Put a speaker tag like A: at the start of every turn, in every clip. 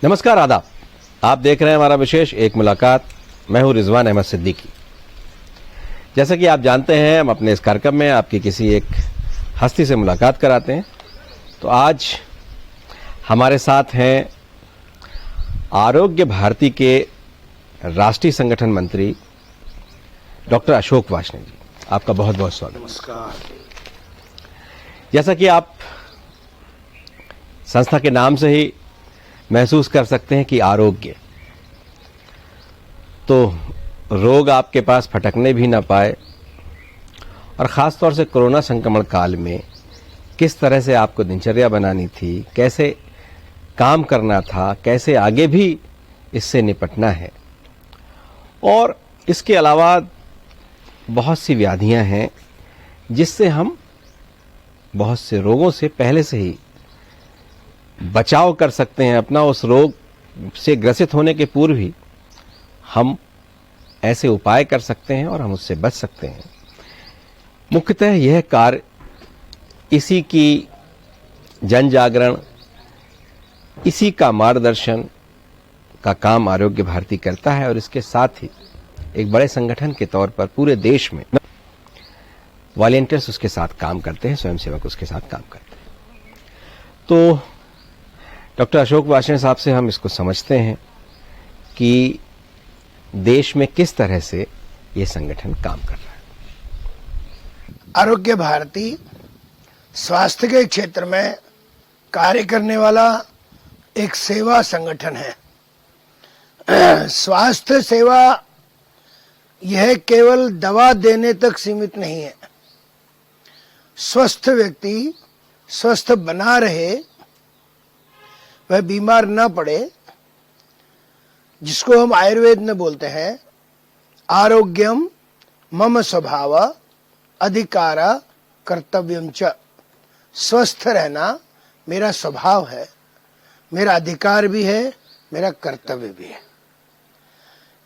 A: नमस्कार, आदाब। आप देख रहे हैं हमारा विशेष एक मुलाकात। मैं हूं रिजवान अहमद सिद्दीकी। जैसा कि आप जानते हैं, हम अपने इस कार्यक्रम में आपकी किसी एक हस्ती से मुलाकात कराते हैं। तो आज हमारे साथ हैं आरोग्य भारती के राष्ट्रीय संगठन मंत्री डॉक्टर अशोक वार्ष्णेय जी। आपका बहुत बहुत स्वागत।
B: नमस्कार।
A: जैसा कि आप संस्था के नाम से ही महसूस कर सकते हैं कि आरोग्य, तो रोग आपके पास फटकने भी ना पाए। और ख़ास तौर से कोरोना संक्रमण काल में किस तरह से आपको दिनचर्या बनानी थी, कैसे काम करना था, कैसे आगे भी इससे निपटना है। और इसके अलावा बहुत सी व्याधियां हैं जिससे हम बहुत से रोगों से पहले से ही बचाव कर सकते हैं। अपना उस रोग से ग्रसित होने के पूर्व ही हम ऐसे उपाय कर सकते हैं और हम उससे बच सकते हैं। मुख्यतः यह कार्य इसी की जन जागरण, इसी का मार्गदर्शन का काम आरोग्य भारती करता है। और इसके साथ ही एक बड़े संगठन के तौर पर पूरे देश में वॉलंटियर्स उसके साथ काम करते हैं, स्वयंसेवक उसके साथ काम करते हैं। तो डॉक्टर अशोक वार्ष्णेय साहब से हम इसको समझते हैं कि देश में किस तरह से ये संगठन काम कर रहा है।
B: आरोग्य भारती स्वास्थ्य के क्षेत्र में कार्य करने वाला एक सेवा संगठन है। स्वास्थ्य सेवा यह केवल दवा देने तक सीमित नहीं है। स्वस्थ व्यक्ति स्वस्थ बना रहे, वह बीमार न पड़े, जिसको हम आयुर्वेद में बोलते हैं आरोग्यम मम स्वभाव अधिकार कर्तव्यम च। स्वस्थ रहना मेरा स्वभाव है, मेरा अधिकार भी है, मेरा कर्तव्य भी है।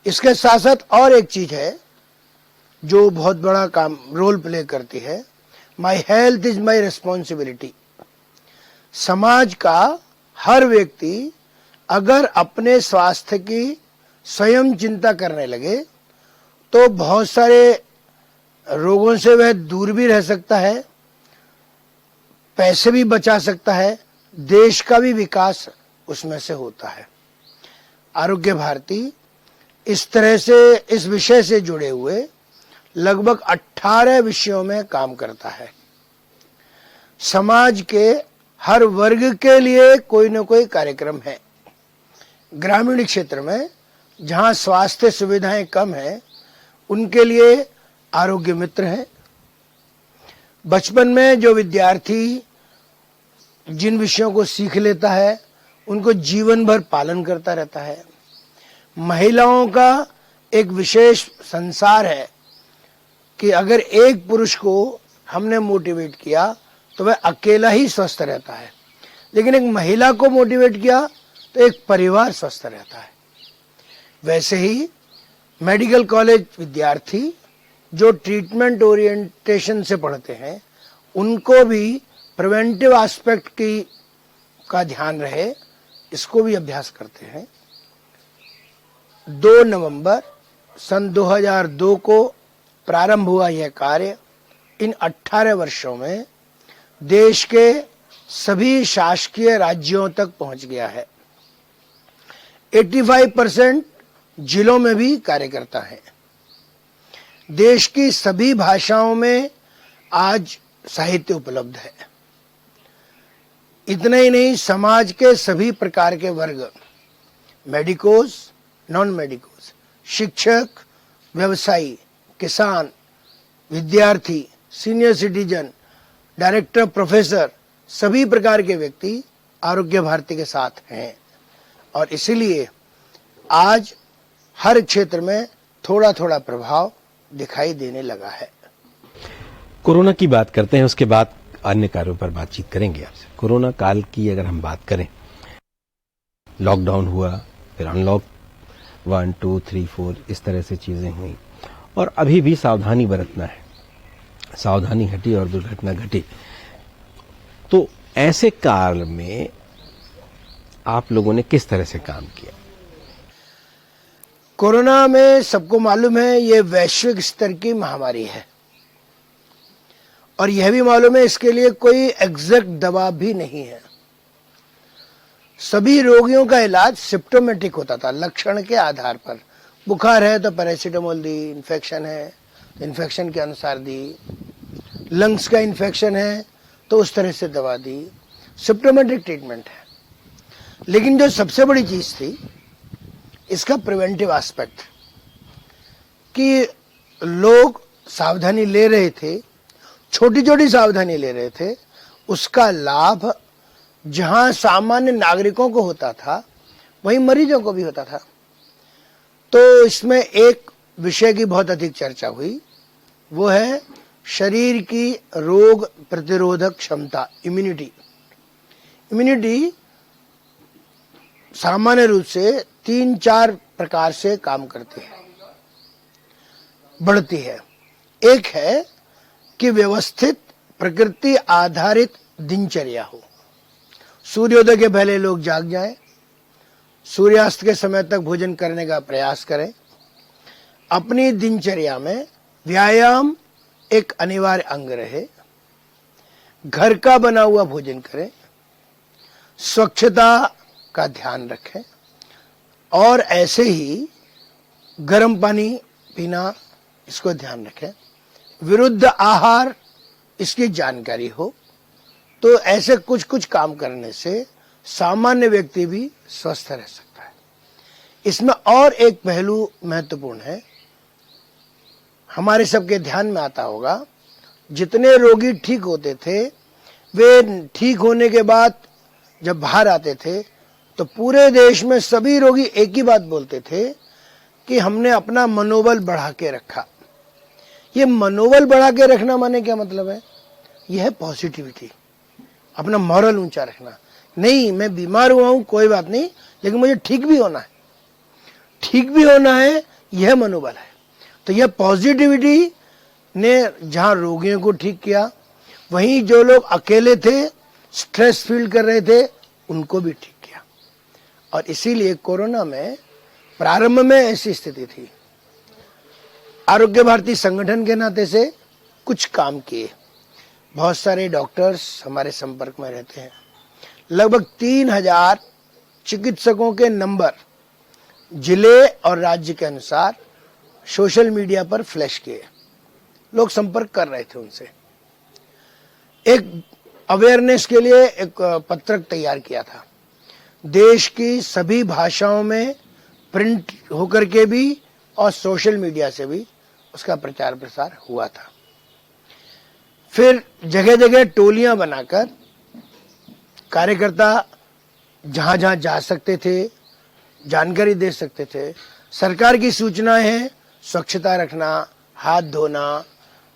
B: इसके साथ साथ और एक चीज है जो बहुत बड़ा काम रोल प्ले करती है, my health is my responsibility. समाज का हर व्यक्ति अगर अपने स्वास्थ्य की स्वयं चिंता करने लगे तो बहुत सारे रोगों से वह दूर भी रह सकता है, पैसे भी बचा सकता है, देश का भी विकास उसमें से होता है। आरोग्य भारती इस तरह से, इस विषय से जुड़े हुए लगभग 18 विषयों में काम करता है। समाज के हर वर्ग के लिए कोई न कोई कार्यक्रम है। ग्रामीण क्षेत्र में जहां स्वास्थ्य सुविधाएं कम है, उनके लिए आरोग्य मित्र है। बचपन में जो विद्यार्थी जिन विषयों को सीख लेता है, उनको जीवन भर पालन करता रहता है। महिलाओं का एक विशेष संसार है कि अगर एक पुरुष को हमने मोटिवेट किया तो वह अकेला ही स्वस्थ रहता है, लेकिन एक महिला को मोटिवेट किया तो एक परिवार स्वस्थ रहता है। वैसे ही मेडिकल कॉलेज विद्यार्थी जो ट्रीटमेंट ओरिएंटेशन से पढ़ते हैं, उनको भी प्रिवेंटिव एस्पेक्ट का ध्यान रहे, इसको भी अभ्यास करते हैं। 2 नवंबर सन 2002 को प्रारंभ हुआ यह कार्य इन 18 वर्षों में देश के सभी शासकीय राज्यों तक पहुंच गया है। 85% जिलों में भी कार्य करता है। देश की सभी भाषाओं में आज साहित्य उपलब्ध है। इतना ही नहीं, समाज के सभी प्रकार के वर्ग, मेडिकोस, नॉन मेडिकोस, शिक्षक, व्यवसायी, किसान, विद्यार्थी, सीनियर सिटीजन, डायरेक्टर, प्रोफेसर, सभी प्रकार के व्यक्ति आरोग्य भारती के साथ हैं। और इसीलिए आज हर क्षेत्र में थोड़ा थोड़ा प्रभाव दिखाई देने लगा है।
A: कोरोना की बात करते हैं, उसके बाद अन्य कार्यों पर बातचीत करेंगे आपसे। कोरोना काल की अगर हम बात करें, लॉकडाउन हुआ, फिर अनलॉक 1, 2, 3, 4 इस तरह से चीजें हुई, और अभी भी सावधानी बरतना है। सावधानी हटी और दुर्घटना घटी। तो ऐसे काल में आप लोगों ने किस तरह से काम किया?
B: कोरोना में सबको मालूम है ये वैश्विक स्तर की महामारी है और यह भी मालूम है इसके लिए कोई एग्जैक्ट दवा भी नहीं है। सभी रोगियों का इलाज सिम्प्टोमेटिक होता था, लक्षण के आधार पर। बुखार है तो पैरासीटामोल दी, इन्फेक्शन है तो इन्फेक्शन के अनुसार दी, लंग्स का इन्फेक्शन है तो उस तरह से दवा दी, सिम्प्टोमेटिक ट्रीटमेंट है। लेकिन जो सबसे बड़ी चीज थी इसका प्रिवेंटिव एस्पेक्ट, कि लोग सावधानी ले रहे थे, छोटी छोटी सावधानी ले रहे थे, उसका लाभ जहां सामान्य नागरिकों को होता था वहीं मरीजों को भी होता था। तो इसमें एक विषय की बहुत अधिक चर्चा हुई, वो है शरीर की रोग प्रतिरोधक क्षमता, इम्यूनिटी। इम्यूनिटी सामान्य रूप से 3-4 प्रकार से काम करती है, बढ़ती है। एक है कि व्यवस्थित प्रकृति आधारित दिनचर्या हो, सूर्योदय के पहले लोग जाग जाएं, सूर्यास्त के समय तक भोजन करने का प्रयास करें, अपनी दिनचर्या में व्यायाम एक अनिवार्य अंग रहे, घर का बना हुआ भोजन करें, स्वच्छता का ध्यान रखें और ऐसे ही गर्म पानी पीना, इसको ध्यान रखें। विरुद्ध आहार, इसकी जानकारी हो, तो ऐसे कुछ कुछ काम करने से सामान्य व्यक्ति भी स्वस्थ रह सकता है। इसमें और एक पहलू महत्वपूर्ण है, हमारे सबके ध्यान में आता होगा, जितने रोगी ठीक होते थे वे ठीक होने के बाद जब बाहर आते थे तो पूरे देश में सभी रोगी एक ही बात बोलते थे कि हमने अपना मनोबल बढ़ा के रखा। ये मनोबल बढ़ा के रखना माने क्या मतलब है? यह है पॉजिटिविटी, अपना मॉरल ऊंचा रखना। नहीं, मैं बीमार हुआ हूं, कोई बात नहीं, लेकिन मुझे ठीक भी होना है, ठीक भी होना है, यह मनोबल है। तो यह पॉजिटिविटी ने जहां रोगियों को ठीक किया, वहीं जो लोग अकेले थे, स्ट्रेस फील कर रहे थे, उनको भी ठीक किया। और इसीलिए कोरोना में प्रारंभ में ऐसी स्थिति थी, आरोग्य भारती संगठन के नाते से कुछ काम किए। बहुत सारे डॉक्टर्स हमारे संपर्क में रहते हैं, लगभग 3000 चिकित्सकों के नंबर जिले और राज्य के अनुसार सोशल मीडिया पर फ्लैश किए, लोग संपर्क कर रहे थे उनसे। एक अवेयरनेस के लिए एक पत्रक तैयार किया था, देश की सभी भाषाओं में प्रिंट होकर के भी और सोशल मीडिया से भी उसका प्रचार प्रसार हुआ था। फिर जगह जगह टोलियां बनाकर कार्यकर्ता जहां जहां जा सकते थे, जानकारी दे सकते थे। सरकार की सूचनाएं हैं, स्वच्छता रखना, हाथ धोना,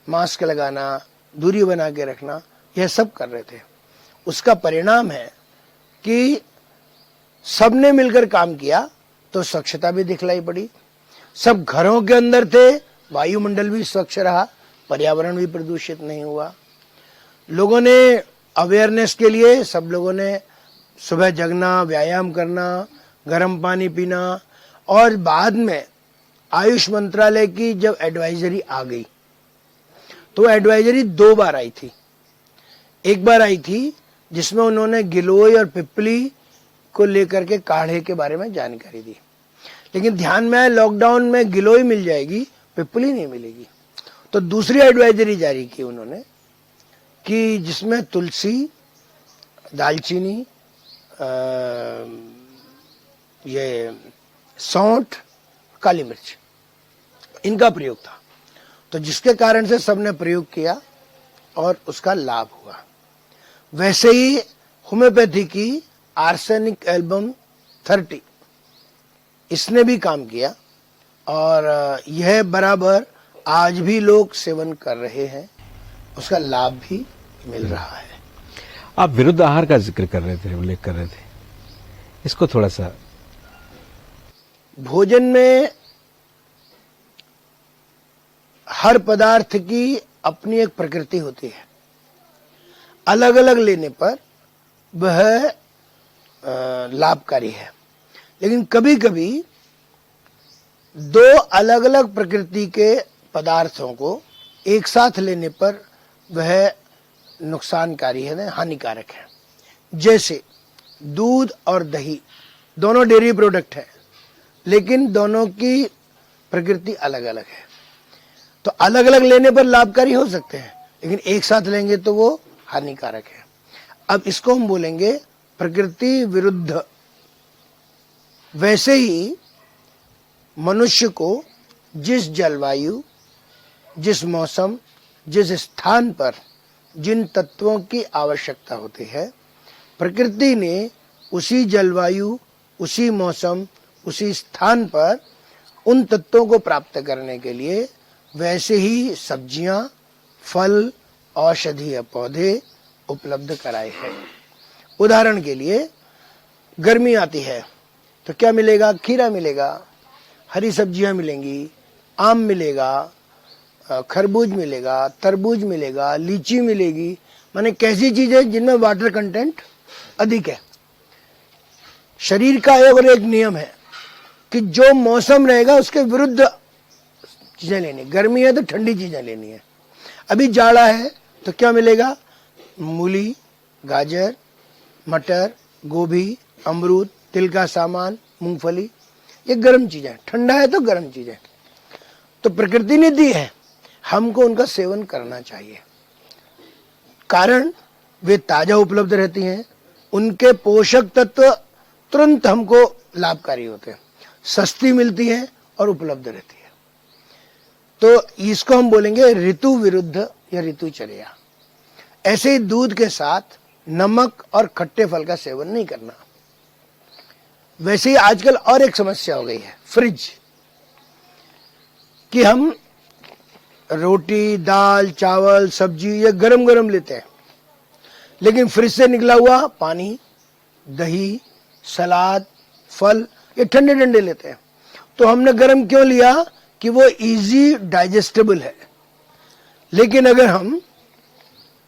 B: मास्क लगाना, दूरी बना के रखना, यह सब कर रहे थे। उसका परिणाम है कि सबने मिलकर काम किया तो स्वच्छता भी दिखलाई पड़ी। सब घरों के अंदर थे, वायुमंडल भी स्वच्छ रहा, पर्यावरण भी प्रदूषित नहीं हुआ। लोगों ने अवेयरनेस के लिए सब लोगों ने सुबह जगना, व्यायाम करना, गर्म पानी पीना, और बाद में आयुष मंत्रालय की जब एडवाइजरी आ गई तो एडवाइजरी 2 बार आई थी। एक बार आई थी जिसमें उन्होंने गिलोय और पिपली को लेकर के काढ़े के बारे में जानकारी दी, लेकिन ध्यान में आया लॉकडाउन में गिलोय मिल जाएगी, पिपली नहीं मिलेगी। तो दूसरी एडवाइजरी जारी की उन्होंने कि जिसमें तुलसी, दालचीनी, ये सौंठ, काली मिर्च, इनका प्रयोग था। तो जिसके कारण से सबने प्रयोग किया और उसका लाभ हुआ। वैसे ही होम्योपैथी की आर्सेनिक एल्बम 30, इसने भी काम किया और यह बराबर आज भी लोग सेवन कर रहे हैं, उसका लाभ भी मिल रहा है।
A: आप विरुद्ध आहार का जिक्र कर रहे थे, उल्लेख कर रहे थे, इसको थोड़ा सा।
B: भोजन में हर पदार्थ की अपनी एक प्रकृति होती है, अलग अलग लेने पर वह लाभकारी है। लेकिन कभी कभी दो अलग अलग प्रकृति के पदार्थों को एक साथ लेने पर वह नुकसानकारी है, हानिकारक है। जैसे दूध और दही दोनों डेयरी प्रोडक्ट है, लेकिन दोनों की प्रकृति अलग अलग है। तो अलग अलग लेने पर लाभकारी हो सकते हैं, लेकिन एक साथ लेंगे तो वो हानिकारक है। अब इसको हम बोलेंगे प्रकृति विरुद्ध। वैसे ही मनुष्य को जिस जलवायु, जिस मौसम, जिस स्थान पर जिन तत्वों की आवश्यकता होती है, प्रकृति ने उसी जलवायु, उसी मौसम, उसी स्थान पर उन तत्वों को प्राप्त करने के लिए वैसे ही सब्जियां, फल, औषधीय पौधे उपलब्ध कराए हैं। उदाहरण के लिए गर्मी आती है तो क्या मिलेगा? खीरा मिलेगा, हरी सब्जियां मिलेंगी, आम मिलेगा, खरबूज मिलेगा, तरबूज मिलेगा, लीची मिलेगी। माने कैसी चीजें जिनमें वाटर कंटेंट अधिक है। शरीर का एक और एक नियम है कि जो मौसम रहेगा उसके विरुद्ध चीजें लेनी। गर्मी है तो ठंडी चीजें लेनी है। अभी जाड़ा है तो क्या मिलेगा? मूली, गाजर, मटर, गोभी, अमरूद, तिल का सामान, मूंगफली, ये गर्म चीजें। ठंडा है तो गर्म चीजें। तो प्रकृति ने दी है, हमको उनका सेवन करना चाहिए। कारण वे ताजा उपलब्ध रहती हैं, उनके पोषक तत्व तुरंत हमको लाभकारी होते हैं, सस्ती मिलती है और उपलब्ध रहती है। तो इसको हम बोलेंगे ऋतु विरुद्ध या ऋतुचर्या। ऐसे ही दूध के साथ नमक और खट्टे फल का सेवन नहीं करना। वैसे ही आजकल और एक समस्या हो गई है, फ्रिज, कि हम रोटी, दाल, चावल, सब्जी ये गरम गरम लेते हैं, लेकिन फ्रिज से निकला हुआ पानी, दही, सलाद, फल ये ठंडे ठंडे लेते हैं। तो हमने गरम क्यों लिया? कि वो इजी डाइजेस्टेबल है। लेकिन अगर हम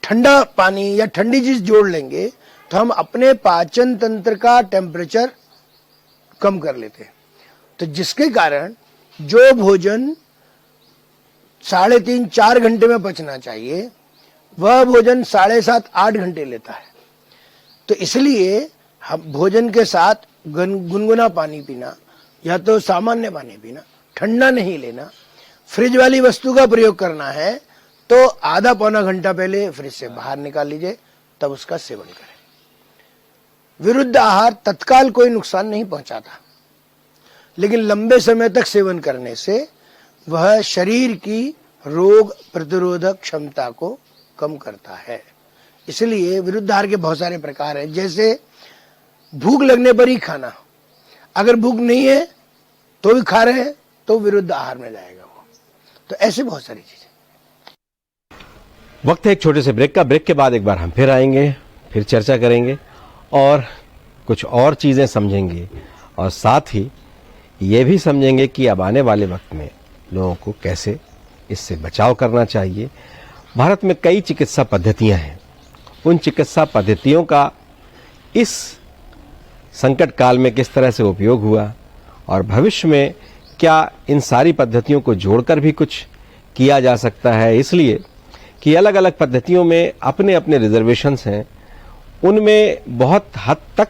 B: ठंडा पानी या ठंडी चीज जोड़ लेंगे तो हम अपने पाचन तंत्र का टेम्परेचर कम कर लेते हैं। तो जिसके कारण जो भोजन 3.5-4 घंटे में पचना चाहिए, वह भोजन 7.5-8 घंटे लेता है। तो इसलिए हम भोजन के साथ गुनगुना पानी पीना या तो सामान्य पानी पीना, ठंडा नहीं लेना। फ्रिज वाली वस्तु का प्रयोग करना है तो आधा पौना घंटा पहले फ्रिज से बाहर निकाल लीजिए, तब उसका सेवन करें। विरुद्ध आहार तत्काल कोई नुकसान नहीं पहुंचाता, लेकिन लंबे समय तक सेवन करने से वह शरीर की रोग प्रतिरोधक क्षमता को कम करता है। इसलिए विरुद्ध आहार के बहुत सारे प्रकार हैं। जैसे भूख लगने पर ही खाना, अगर भूख नहीं है तो भी खा रहे हैं तो विरुद्ध आहार में जाएगा वो। तो ऐसे बहुत सारी चीजें।
A: वक्त है एक छोटे से ब्रेक का। ब्रेक के बाद एक बार हम फिर आएंगे, फिर चर्चा करेंगे और कुछ और चीजें समझेंगे, और साथ ही ये भी समझेंगे कि अब आने वाले वक्त में लोगों को कैसे इससे बचाव करना चाहिए। भारत में कई चिकित्सा पद्धतियां हैं, उन चिकित्सा पद्धतियों का इस संकट काल में किस तरह से उपयोग हुआ और भविष्य में क्या इन सारी पद्धतियों को जोड़कर भी कुछ किया जा सकता है। इसलिए कि अलग अलग पद्धतियों में अपने अपने रिजर्वेशंस हैं, उनमें बहुत हद तक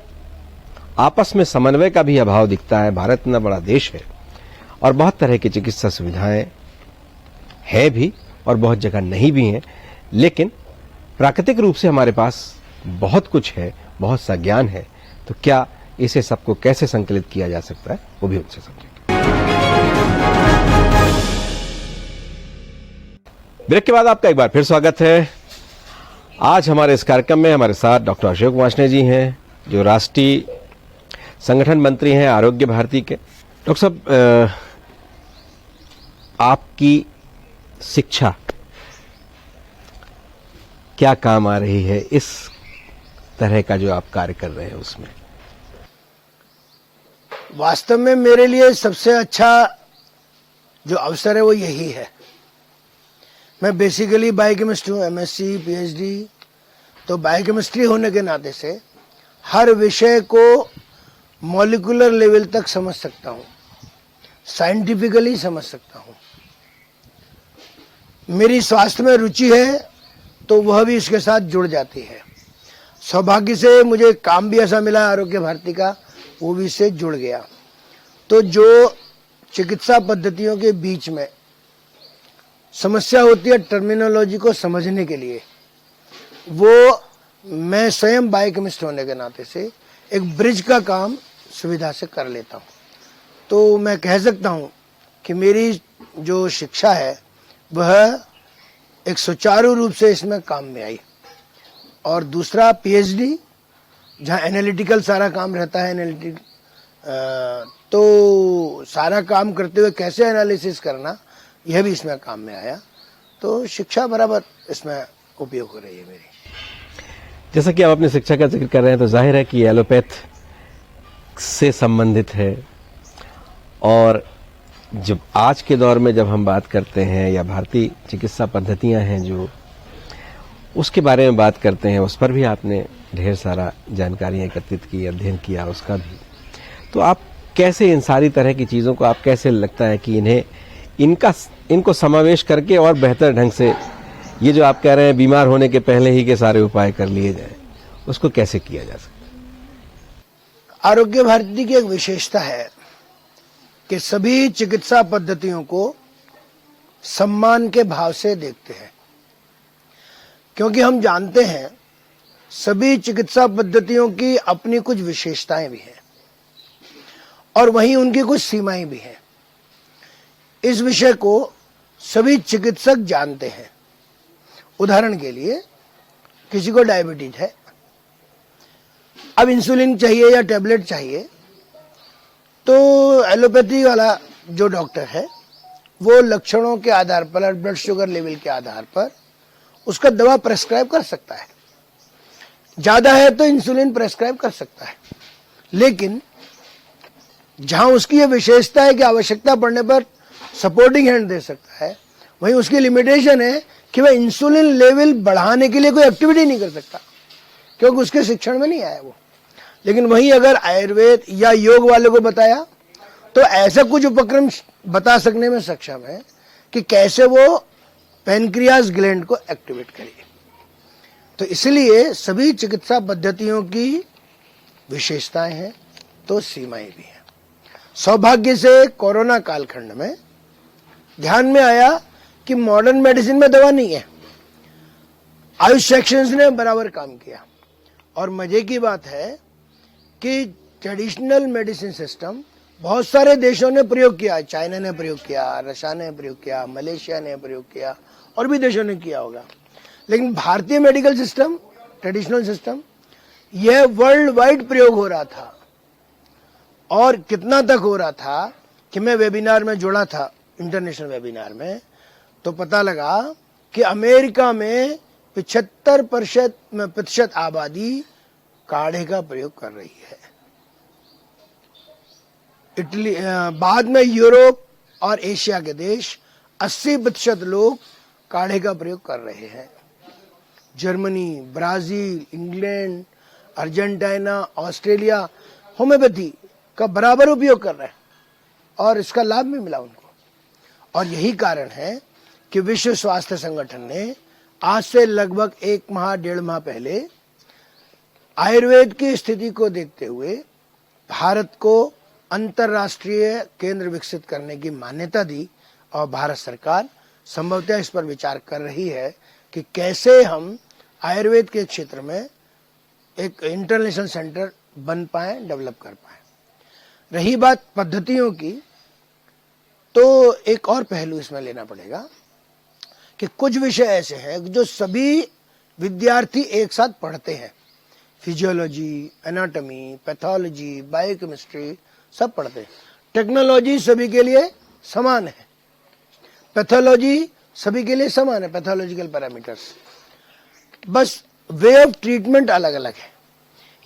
A: आपस में समन्वय का भी अभाव दिखता है। भारत इतना बड़ा देश है और बहुत तरह की चिकित्सा सुविधाएं है भी और बहुत जगह नहीं भी हैं, लेकिन प्राकृतिक रूप से हमारे पास बहुत कुछ है, बहुत सा ज्ञान है। तो क्या इसे सबको कैसे संकलित किया जा सकता है, वो भी उनसे समझेंगे। ब्रेक के बाद आपका एक बार फिर स्वागत है। आज हमारे इस कार्यक्रम में हमारे साथ डॉक्टर अशोक वार्ष्णेय जी हैं, जो राष्ट्रीय संगठन मंत्री हैं आरोग्य भारती के। डॉक्टर साहब, आपकी शिक्षा क्या काम आ रही है इस तरह का जो आप कार्य कर रहे हैं उसमें?
B: वास्तव में मेरे लिए सबसे अच्छा जो अवसर है वो यही है। मैं बेसिकली बायोकेमिस्ट हूँ, एमएससी, पीएचडी। तो बायोकेमिस्ट्री होने के नाते से हर विषय को मॉलिक्यूलर लेवल तक समझ सकता हूँ, साइंटिफिकली समझ सकता हूँ। मेरी स्वास्थ्य में रुचि है तो वह भी इसके साथ जुड़ जाती है। सौभाग्य से मुझे काम भी ऐसा मिला आरोग्य भारती का, वो भी इससे जुड़ गया। तो जो चिकित्सा पद्धतियों के बीच में समस्या होती है टर्मिनोलॉजी को समझने के लिए, वो मैं स्वयं बायोकेमिस्ट होने के नाते से एक ब्रिज का काम सुविधा से कर लेता हूँ। तो मैं कह सकता हूँ कि मेरी जो शिक्षा है वह एक सुचारू रूप से इसमें काम में आई। और दूसरा पीएचडी, जहाँ एनालिटिकल सारा काम रहता है, तो सारा काम करते हुए कैसे एनालिसिस करना, यह भी इसमें काम में आया। तो शिक्षा बराबर इसमें उपयोग हो रही है मेरी।
A: जैसा कि आप अपनी शिक्षा का जिक्र कर रहे हैं, तो जाहिर है कि एलोपैथ से संबंधित है। और जब आज के दौर में जब हम बात करते हैं या भारतीय चिकित्सा पद्धतियां हैं जो, उसके बारे में बात करते हैं, उस पर भी आपने ढेर सारा जानकारियां एकत्रित की, अध्ययन किया उसका भी। तो आप कैसे इन सारी तरह की चीज़ों को, आप कैसे लगता है कि इनको समावेश करके और बेहतर ढंग से, ये जो आप कह रहे हैं बीमार होने के पहले ही के सारे उपाय कर लिए जाए, उसको कैसे किया जा सकता है?
B: आरोग्य भारती की एक विशेषता है कि सभी चिकित्सा पद्धतियों को सम्मान के भाव से देखते हैं, क्योंकि हम जानते हैं सभी चिकित्सा पद्धतियों की अपनी कुछ विशेषताएं भी हैं और वहीं उनकी कुछ सीमाएं भी हैं। इस विषय को सभी चिकित्सक जानते हैं। उदाहरण के लिए, किसी को डायबिटीज है, अब इंसुलिन चाहिए या टेबलेट चाहिए, तो एलोपैथी वाला जो डॉक्टर है वो लक्षणों के आधार पर, ब्लड शुगर लेवल के आधार पर उसका दवा प्रेस्क्राइब कर सकता है। ज्यादा है तो इंसुलिन प्रेस्क्राइब कर सकता है, लेकिन जहां उसकी ये विशेषता है कि आवश्यकता पड़ने पर सपोर्टिंग हैंड दे सकता है, वहीं उसकी लिमिटेशन है कि वह इंसुलिन लेवल बढ़ाने के लिए कोई एक्टिविटी नहीं कर सकता, क्योंकि उसके शिक्षण में नहीं आया वो। लेकिन वहीं अगर आयुर्वेद या योग वाले को बताया तो ऐसा कुछ उपक्रम बता सकने में सक्षम है कि कैसे वो पैनक्रियास ग्लैंड को एक्टिवेट करे। तो इसलिए सभी चिकित्सा पद्धतियों की विशेषताएं हैं तो सीमाएं भी हैं। सौभाग्य से कोरोना कालखंड में ध्यान में आया कि मॉडर्न मेडिसिन में दवा नहीं है। आयुष सेक्शंस ने बराबर काम किया और मजे की बात है कि ट्रेडिशनल मेडिसिन सिस्टम बहुत सारे देशों ने प्रयोग किया। चाइना ने प्रयोग किया, रशिया ने प्रयोग किया, मलेशिया ने प्रयोग किया और भी देशों ने किया होगा। लेकिन भारतीय मेडिकल सिस्टम, ट्रेडिशनल सिस्टम, यह वर्ल्ड वाइड प्रयोग हो रहा था। और कितना तक हो रहा था कि मैं वेबिनार में जुड़ा था, इंटरनेशनल वेबिनार में, तो पता लगा कि अमेरिका में 75% आबादी काढ़े का प्रयोग कर रही है। इटली, बाद में यूरोप और एशिया के देश 80% लोग काढ़े का प्रयोग कर रहे हैं। Germany, Brazil, England, Argentina, Australia homeopathy का बराबर उपयोग कर रहे हैं और इसका लाभ भी मिला उनको। और यही कारण है कि विश्व स्वास्थ्य संगठन ने आज से लगभग 1 माह 1.5 माह पहले आयुर्वेद की स्थिति को देखते हुए भारत को अंतर्राष्ट्रीय केंद्र विकसित करने की मान्यता दी और भारत सरकार संभवतः इस पर विचार कर रही है कि कैसे हम आयुर्वेद के क्षेत्र में एक इंटरनेशनल सेंटर बन पाए, डेवलप कर पाए। रही बात पद्धतियों की, तो एक और पहलू इसमें लेना पड़ेगा कि कुछ विषय ऐसे हैं जो सभी विद्यार्थी एक साथ पढ़ते हैं। फिजियोलॉजी, एनाटॉमी, पैथोलॉजी, बायोकेमिस्ट्री सब पढ़ते हैं। टेक्नोलॉजी सभी के लिए समान है, पैथोलॉजी सभी के लिए समान है, पैथोलॉजिकल पैरामीटर्स, बस वे ऑफ ट्रीटमेंट अलग अलग है।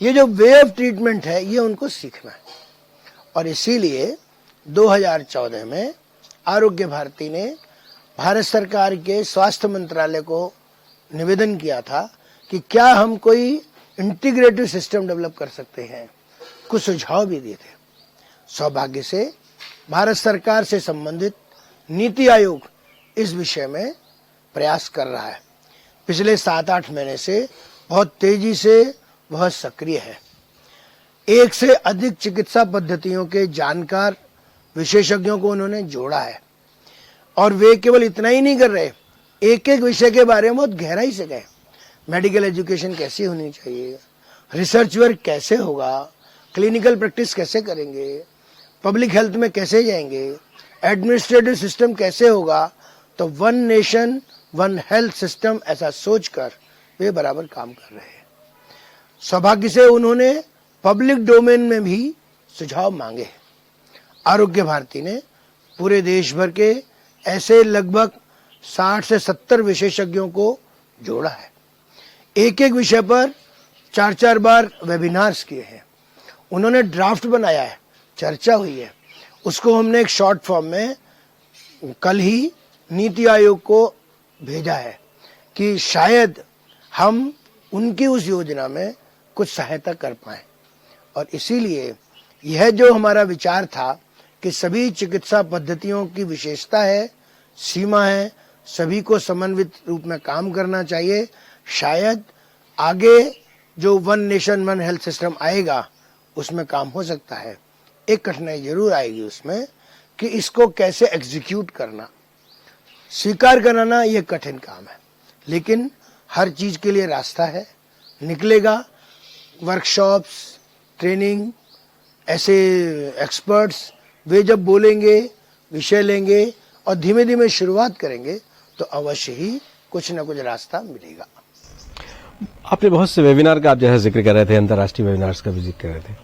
B: ये जो वे ऑफ ट्रीटमेंट है ये उनको सीखना है। और इसीलिए 2014 में आरोग्य भारती ने भारत सरकार के स्वास्थ्य मंत्रालय को निवेदन किया था कि क्या हम कोई इंटीग्रेटिव सिस्टम डेवलप कर सकते हैं, कुछ सुझाव भी दिए थे। सौभाग्य से भारत सरकार से संबंधित नीति आयोग इस विषय में प्रयास कर रहा है। पिछले 7-8 महीने से बहुत तेजी से वह सक्रिय है। 1 से अधिक चिकित्सा पद्धतियों के जानकार विशेषज्ञों को उन्होंने जोड़ा है और वे केवल इतना ही नहीं कर रहे, एक एक विषय के बारे में बहुत गहराई से गए। मेडिकल एजुकेशन कैसी होनी चाहिए, रिसर्च वर्क कैसे होगा, क्लिनिकल प्रैक्टिस कैसे करेंगे, पब्लिक हेल्थ में कैसे जाएंगे, एडमिनिस्ट्रेटिव सिस्टम कैसे होगा। तो one nation one health system ऐसा सोचकर वे बराबर काम कर रहे हैं। सौभाग्य से उन्होंने पब्लिक डोमेन में भी सुझाव मांगे। आरोग्य भारती ने पूरे देश भर के ऐसे लगभग 60 से 70 विशेषज्ञों को जोड़ा है। एक एक विषय पर 4-4 बार वेबिनार्स किए हैं। उन्होंने ड्राफ्ट बनाया है, चर्चा हुई है, उसको हमने एक शॉर्ट फॉर्म में कल ही नीति आयोग को भेजा है कि शायद हम उनकी उस योजना में कुछ सहायता कर पाएं। और इसीलिए यह जो हमारा विचार था कि सभी चिकित्सा पद्धतियों की विशेषता है, सीमा है, सभी को समन्वित रूप में काम करना चाहिए। शायद आगे जो one nation one health system आएगा उसमें काम हो सकता है। एक कठिनाई जरूर आएगी उसमें कि इसको कैसे एग्जीक्यूट करना, स्वीकार कराना ये कठिन काम है, लेकिन हर चीज के लिए रास्ता है, निकलेगा। वर्कशॉप्स, ट्रेनिंग, ऐसे एक्सपर्ट्स वे जब बोलेंगे, विषय लेंगे और धीमे धीमे शुरुआत करेंगे तो अवश्य ही कुछ न कुछ रास्ता मिलेगा।
A: आपने बहुत से वेबिनार का आप जैसा जिक्र कर रहे थे, अंतर्राष्ट्रीय वेबिनार्स का भी जिक्र कर रहे थे,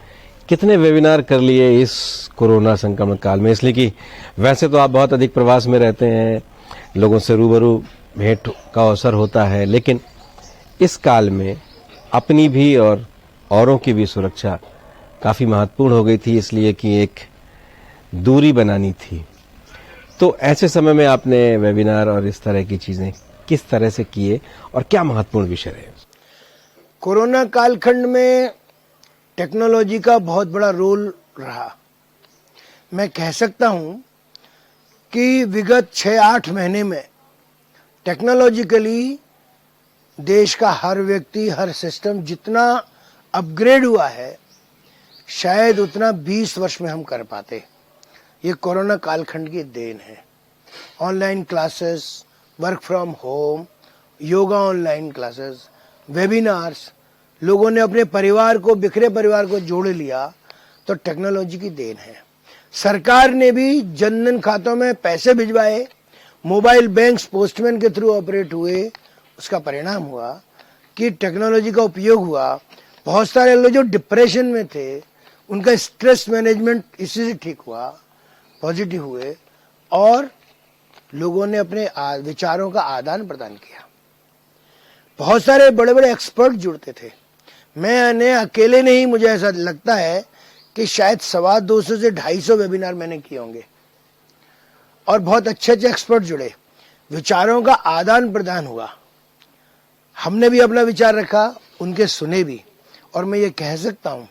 A: कितने वेबिनार कर लिए इस कोरोना संक्रमण काल में? इसलिए कि वैसे तो आप बहुत अधिक प्रवास में रहते हैं, लोगों से रूबरू भेंट का अवसर होता है, लेकिन इस काल में अपनी भी और औरों की भी सुरक्षा काफी महत्वपूर्ण हो गई थी, इसलिए कि एक दूरी बनानी थी। तो ऐसे समय में आपने वेबिनार और इस तरह की चीजें किस तरह से किए और क्या महत्वपूर्ण विषय रहे?
B: कोरोना कालखंड में टेक्नोलॉजी का बहुत बड़ा रोल रहा। मैं कह सकता हूं कि विगत 6-8 महीने में टेक्नोलॉजिकली देश का हर व्यक्ति, हर सिस्टम जितना अपग्रेड हुआ है, शायद उतना 20 वर्ष में हम कर पाते। ये कोरोना कालखंड की देन है। Online classes, work from home, yoga online classes, webinars, लोगों ने अपने परिवार को, बिखरे परिवार को जोड़ लिया, तो टेक्नोलॉजी की देन है। सरकार ने भी जनधन खातों में पैसे भिजवाए, मोबाइल बैंक्स पोस्टमैन के थ्रू ऑपरेट हुए। उसका परिणाम हुआ कि टेक्नोलॉजी का उपयोग हुआ। बहुत सारे लोग जो डिप्रेशन में थे, उनका स्ट्रेस मैनेजमेंट इसी से ठीक हुआ, पॉजिटिव हुए और लोगों ने अपने विचारों का आदान प्रदान किया। बहुत सारे बड़े बड़े एक्सपर्ट जुड़ते थे। मैंने अकेले नहीं, मुझे ऐसा लगता है कि शायद 250 से 250 वेबिनार मैंने किए होंगे और बहुत अच्छे अच्छे एक्सपर्ट जुड़े, विचारों का आदान प्रदान हुआ। हमने भी अपना विचार रखा, उनके सुने भी। और मैं ये कह सकता हूं,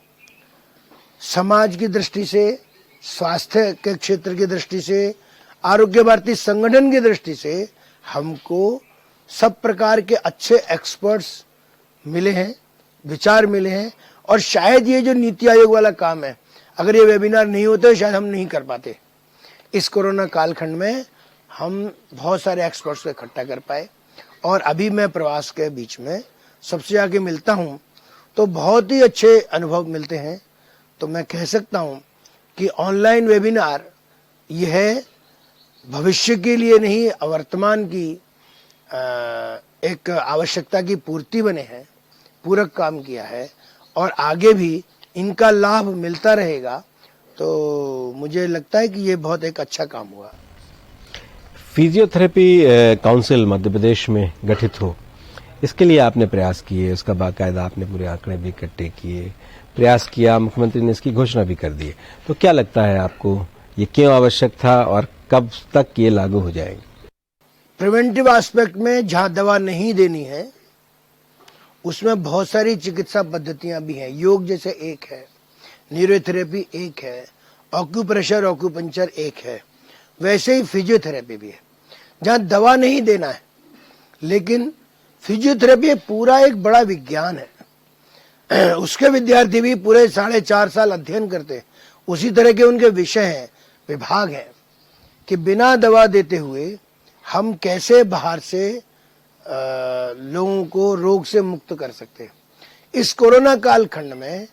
B: समाज की दृष्टि से, स्वास्थ्य के क्षेत्र की दृष्टि से, आरोग्य भारती संगठन की दृष्टि से हमको सब प्रकार के अच्छे एक्सपर्ट्स मिले हैं, विचार मिले हैं। और शायद ये जो नीति आयोग वाला काम है, अगर ये वेबिनार नहीं होते शायद हम नहीं कर पाते। इस कोरोना कालखंड में हम बहुत सारे एक्सपर्ट्स को इकट्ठा कर पाए और अभी मैं प्रवास के बीच में सबसे आगे मिलता हूं तो बहुत ही अच्छे अनुभव मिलते हैं। तो मैं कह सकता हूं कि ऑनलाइन वेबिनार यह भविष्य के लिए नहीं, वर्तमान की एक आवश्यकता की पूर्ति बने हैं, पूरक काम किया है और आगे भी इनका लाभ मिलता रहेगा। तो मुझे लगता है कि ये बहुत एक अच्छा काम हुआ।
A: फिजियोथेरेपी काउंसिल मध्य प्रदेश में गठित हो, इसके लिए आपने प्रयास किए, उसका बाकायदा आपने पूरे आंकड़े भी इकट्ठे किए, प्रयास किया, मुख्यमंत्री ने इसकी घोषणा भी कर दी। तो क्या लगता है आपको, ये क्यों आवश्यक था और कब तक ये लागू हो जाएंगे?
B: प्रिवेंटिव एस्पेक्ट में जहां दवा नहीं देनी है उसमें बहुत सारी चिकित्सा पद्धतियां भी हैं। योग जैसे एक है, न्यूरोथेरेपी एक है, ऑक्यूप्रेशर ऑक्यूपंक्चर एक है, वैसे ही फिजियोथेरेपी भी है, जहां दवा नहीं देना है, लेकिन फिजियोथेरेपी पूरा एक बड़ा विज्ञान है। उसके विद्यार्थी भी पूरे 4.5 साल अध्ययन करते हैं। उसी तरह के उनके विषय हैं, विभाग हैं, कि बिना दवा देते हुए हम कैसे बाहर से लोगों को रोग से मुक्त कर सकते हैं। इस कोरोना कालखंड में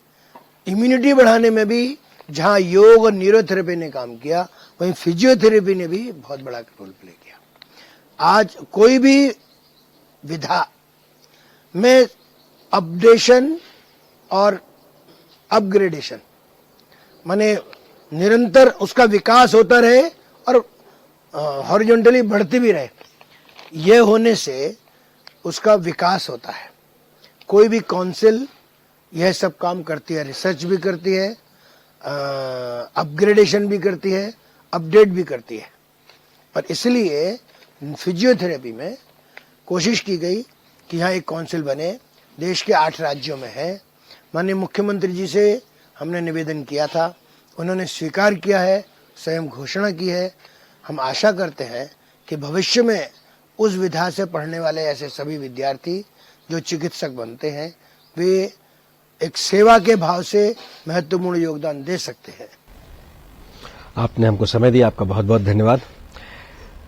B: इम्यूनिटी बढ़ाने में भी जहां योग और न्यूरोथेरेपी ने काम किया, वहीं फिजियोथेरेपी ने भी बहुत बड़ा रोल प्ले किया। आज कोई भी विधा में अपडेशन और अपग्रेडेशन माने निरंतर उसका विकास होता रहे और हॉरिजॉन्टली बढ़ती भी रहे, ये होने से उसका विकास होता है। कोई भी काउंसिल यह सब काम करती है, रिसर्च भी करती है, अपग्रेडेशन भी करती है, अपडेट भी करती है। और इसलिए फिजियोथेरेपी में कोशिश की गई कि यहाँ एक काउंसिल बने, देश के 8 राज्यों में है। माननीय मुख्यमंत्री जी से हमने निवेदन किया था, उन्होंने स्वीकार किया है, स्वयं घोषणा की है। हम आशा करते हैं कि भविष्य में उस विधा से पढ़ने वाले ऐसे सभी विद्यार्थी जो चिकित्सक बनते हैं, वे एक सेवा के भाव से महत्वपूर्ण योगदान दे सकते हैं।
A: आपने हमको समय दिया, आपका बहुत बहुत धन्यवाद।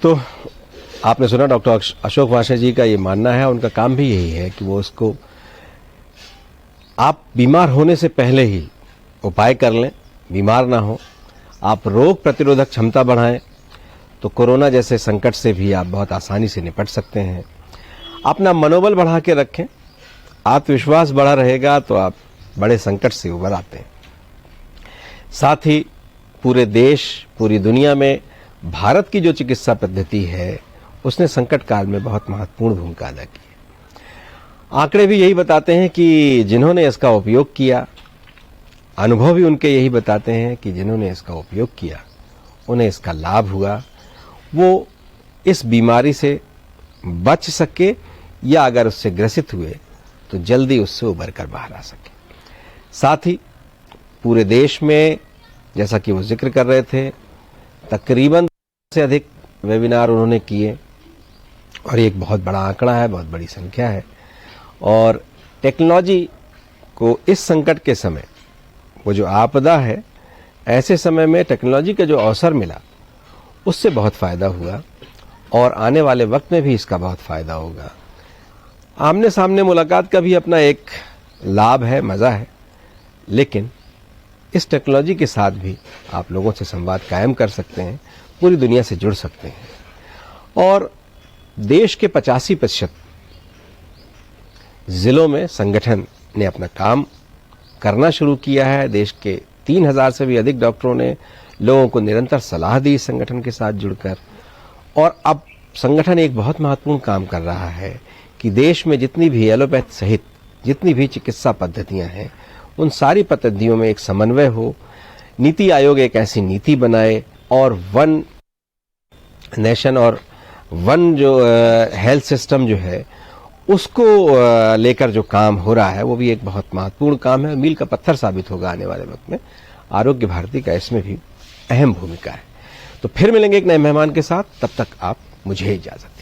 A: तो आपने सुना डॉक्टर अशोक वासे जी का ये मानना है, उनका काम भी यही है कि वो उसको आप बीमार होने से पहले ही उपाय कर लें, बीमार ना हो, आप रोग प्रतिरोधक क्षमता बढ़ाएं, तो कोरोना जैसे संकट से भी आप बहुत आसानी से निपट सकते हैं। अपना मनोबल बढ़ा के रखें, आत्मविश्वास बढ़ा रहेगा तो आप बड़े संकट से उबर आते हैं। साथ ही पूरे देश, पूरी दुनिया में भारत की जो चिकित्सा पद्धति है, उसने संकट काल में बहुत महत्वपूर्ण भूमिका अदा की है। आंकड़े भी यही बताते हैं कि जिन्होंने इसका उपयोग किया, अनुभव भी उनके यही बताते हैं कि जिन्होंने इसका उपयोग किया, उन्हें इसका लाभ हुआ, वो इस बीमारी से बच सके या अगर उससे ग्रसित हुए तो जल्दी उससे उबर कर बाहर आ सके। साथ ही पूरे देश में, जैसा कि वो जिक्र कर रहे थे, तकरीबन से अधिक वेबिनार उन्होंने किए और ये एक बहुत बड़ा आंकड़ा है, बहुत बड़ी संख्या है। और टेक्नोलॉजी को इस संकट के समय, वो जो आपदा है, ऐसे समय में टेक्नोलॉजी का जो अवसर मिला, उससे बहुत फायदा हुआ और आने वाले वक्त में भी इसका बहुत फायदा होगा। आमने सामने मुलाकात का भी अपना एक लाभ है, मजा है, लेकिन इस टेक्नोलॉजी के साथ भी आप लोगों से संवाद कायम कर सकते हैं, पूरी दुनिया से जुड़ सकते हैं। और देश के 85% जिलों में संगठन ने अपना काम करना शुरू किया है। देश के 3000 से भी अधिक डॉक्टरों ने लोगों को निरंतर सलाह दी इस संगठन के साथ जुड़कर। और अब संगठन एक बहुत महत्वपूर्ण काम कर रहा है कि देश में जितनी भी एलोपैथ सहित जितनी भी चिकित्सा पद्धतियां हैं, उन सारी पद्धतियों में एक समन्वय हो। नीति आयोग एक ऐसी नीति बनाए और वन नेशन और वन जो हेल्थ सिस्टम जो है, उसको लेकर जो काम हो रहा है, वो भी एक बहुत महत्वपूर्ण काम है, मील का पत्थर साबित होगा आने वाले वक्त में। आरोग्य भारती का इसमें भी अहम भूमिका है। तो फिर मिलेंगे एक नए मेहमान के साथ, तब तक आप मुझे इजाजत।